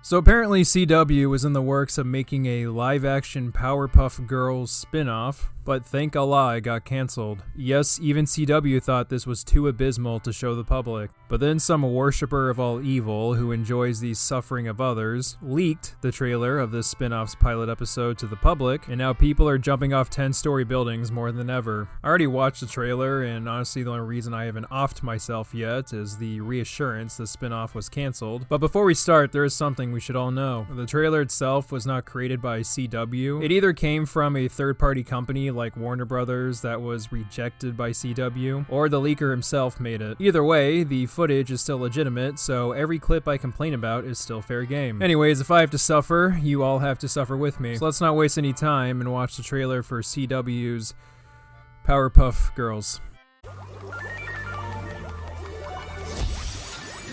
So apparently CW was in the works of making a live-action Powerpuff Girls spin-off, but thank Allah it got cancelled. Yes, even CW thought this was too abysmal to show the public. But then some worshipper of all evil who enjoys the suffering of others leaked the trailer of this spin-off's pilot episode to the public, and now people are jumping off 10-story buildings more than ever. I already watched the trailer, and honestly the only reason I haven't offed myself yet is the reassurance the spin-off was cancelled. But before we start, there is something we should all know. The trailer itself was not created by CW. It either came from a third-party company like Warner Brothers that was rejected by CW, or the leaker himself made it. Either way, the footage is still legitimate, so every clip I complain about is still fair game. Anyways, if I have to suffer, you all have to suffer with me. So let's not waste any time and watch the trailer for CW's Powerpuff Girls.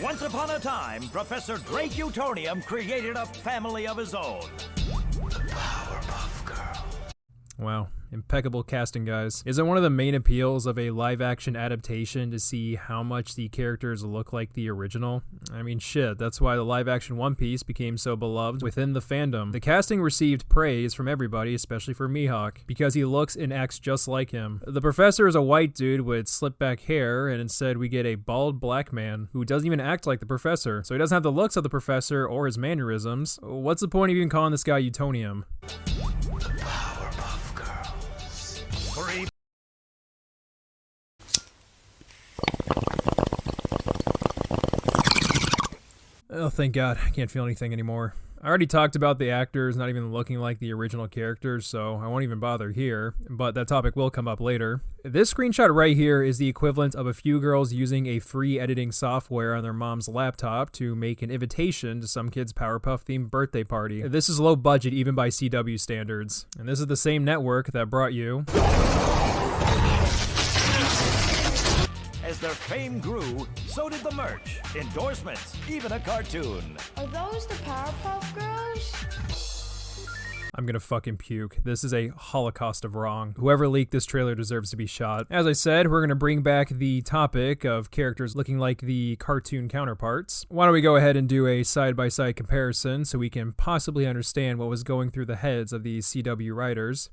Once upon a time, Professor Drake Utonium created a family of his own. Powerpuff Girl. Wow. Impeccable casting, guys. Is it one of the main appeals of a live-action adaptation to see how much the characters look like the original? I mean, shit, that's why the live-action One Piece became so beloved within the fandom. The casting received praise from everybody, especially for Mihawk, because he looks and acts just like him. The professor is a white dude with slicked-back hair, and instead we get a bald black man who doesn't even act like the professor, so he doesn't have the looks of the professor or his mannerisms. What's the point of even calling this guy Utonium? Oh, thank God. I can't feel anything anymore. I already talked about the actors not even looking like the original characters, so I won't even bother here, but that topic will come up later. This screenshot right here is the equivalent of a few girls using a free editing software on their mom's laptop to make an invitation to some kid's Powerpuff-themed birthday party. This is low budget even by CW standards, and this is the same network that brought you... As their fame grew, so did the merch, endorsements, even a cartoon. Are those the Powerpuff Girls? I'm gonna fucking puke. This is a holocaust of wrong. Whoever leaked this trailer deserves to be shot. As I said, we're gonna bring back the topic of characters looking like the cartoon counterparts. Why don't we go ahead and do a side-by-side comparison so we can possibly understand what was going through the heads of these CW writers.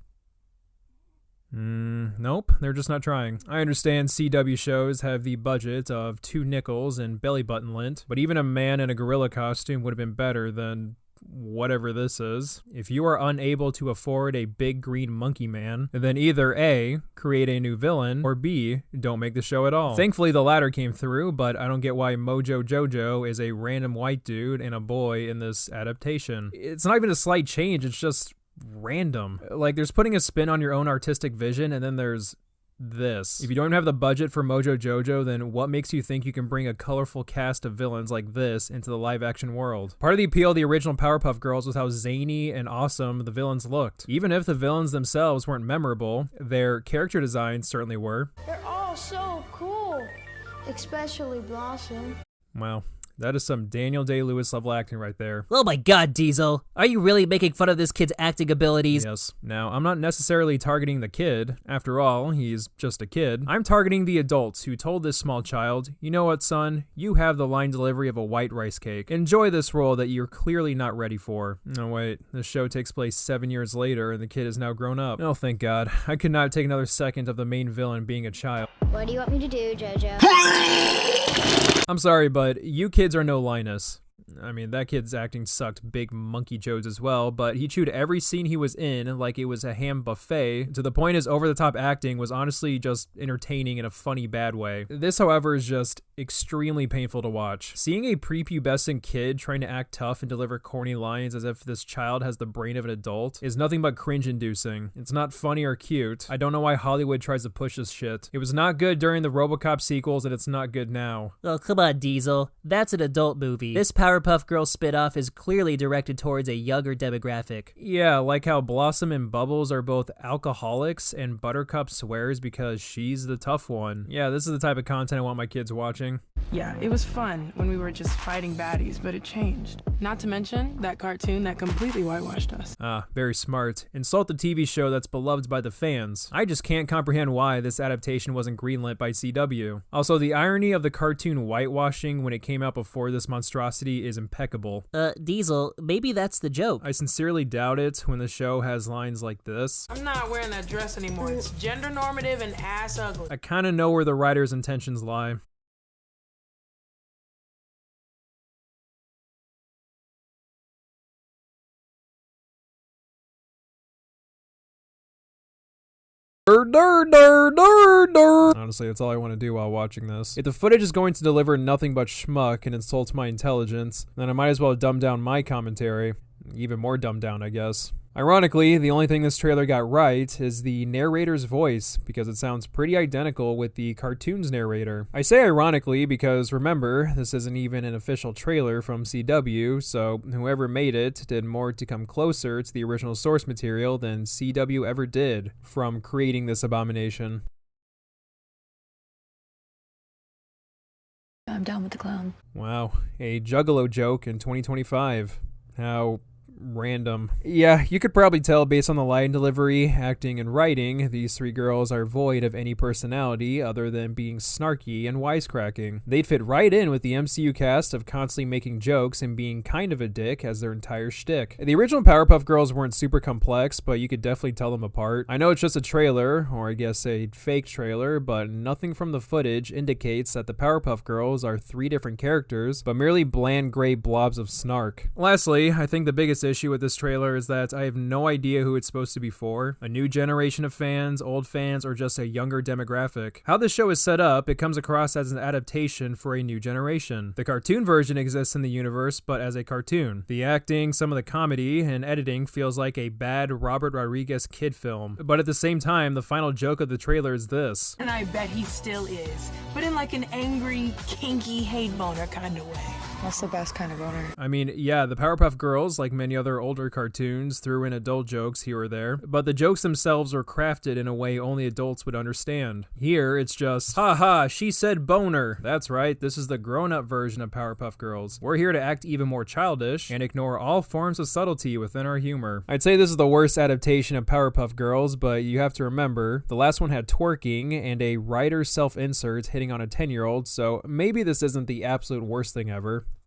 Nope, they're just not trying. I understand CW shows have the budget of 2 nickels and belly button lint, but even a man in a gorilla costume would have been better than whatever this is. If you are unable to afford a big green monkey man, then either A, create a new villain, or B, don't make the show at all. Thankfully the latter came through, but I don't get why Mojo Jojo is a random white dude and a boy in this adaptation. It's not even a slight change, it's just random. Like, there's putting a spin on your own artistic vision, and then there's this. If you don't have the budget for Mojo Jojo, then what makes you think you can bring a colorful cast of villains like this into the live-action world? Part of the appeal of the original Powerpuff Girls was how zany and awesome the villains looked. Even if the villains themselves weren't memorable, their character designs certainly were. They're all so cool, especially Blossom. Wow. That is some Daniel Day-Lewis level acting right there. Oh my God, Diesel. Are you really making fun of this kid's acting abilities? Yes. Now, I'm not necessarily targeting the kid. After all, he's just a kid. I'm targeting the adults who told this small child, you know what, son? You have the line delivery of a white rice cake. Enjoy this role that you're clearly not ready for. No, wait. The show takes place 7 years later, and the kid is now grown up. Oh, thank God. I could not take another second of the main villain being a child. What do you want me to do, Jojo? I'm sorry, but you kids are no Linus. I mean, that kid's acting sucked big monkey jodes as well, but he chewed every scene he was in like it was a ham buffet, to the point his over-the-top acting was honestly just entertaining in a funny bad way. This, however, is just extremely painful to watch. Seeing a prepubescent kid trying to act tough and deliver corny lines as if this child has the brain of an adult is nothing but cringe-inducing. It's not funny or cute. I don't know why Hollywood tries to push this shit. It was not good during the RoboCop sequels, and it's not good now. Oh, come on, Diesel. That's an adult movie. This Powerpuff Girls spinoff is clearly directed towards a younger demographic. Yeah, like how Blossom and Bubbles are both alcoholics and Buttercup swears because she's the tough one. Yeah, this is the type of content I want my kids watching. Yeah, it was fun when we were just fighting baddies, but it changed. Not to mention that cartoon that completely whitewashed us. Ah, very smart. Insult the TV show that's beloved by the fans. I just can't comprehend why this adaptation wasn't greenlit by CW. Also, the irony of the cartoon whitewashing when it came out before this monstrosity is impeccable. Diesel, maybe that's the joke. I sincerely doubt it when the show has lines like this. I'm not wearing that dress anymore. It's gender normative and ass ugly. I kinda know where the writer's intentions lie. Honestly, that's all I want to do while watching this. If the footage is going to deliver nothing but schmuck and insults my intelligence, then I might as well dumb down my commentary. Even more dumbed down, I guess. Ironically, the only thing this trailer got right is the narrator's voice, because it sounds pretty identical with the cartoon's narrator. I say ironically because, remember, this isn't even an official trailer from CW, so whoever made it did more to come closer to the original source material than CW ever did from creating this abomination. I'm down with the clown. Wow, a Juggalo joke in 2025. How random. Yeah, you could probably tell based on the line delivery, acting, and writing, these three girls are void of any personality other than being snarky and wisecracking. They'd fit right in with the MCU cast of constantly making jokes and being kind of a dick as their entire shtick. The original Powerpuff Girls weren't super complex, but you could definitely tell them apart. I know it's just a trailer, or I guess a fake trailer, but nothing from the footage indicates that the Powerpuff Girls are three different characters, but merely bland gray blobs of snark. Lastly, I think the biggest issue with this trailer is that I have no idea who it's supposed to be for. A new generation of fans, old fans, or just a younger demographic. How this show is set up, it comes across as an adaptation for a new generation. The cartoon version exists in the universe, but as a cartoon. The acting, some of the comedy, and editing feels like a bad Robert Rodriguez kid film. But at the same time, the final joke of the trailer is this. And I bet he still is, but in like an angry, kinky hate boner kind of way. That's the best kind of boner. I mean, yeah, the Powerpuff Girls, like many other older cartoons, threw in adult jokes here or there, but the jokes themselves were crafted in a way only adults would understand. Here, it's just, haha, she said boner. That's right, this is the grown-up version of Powerpuff Girls. We're here to act even more childish and ignore all forms of subtlety within our humor. I'd say this is the worst adaptation of Powerpuff Girls, but you have to remember, the last one had twerking and a writer's self-insert hitting on a 10-year-old, so maybe this isn't the absolute worst thing ever.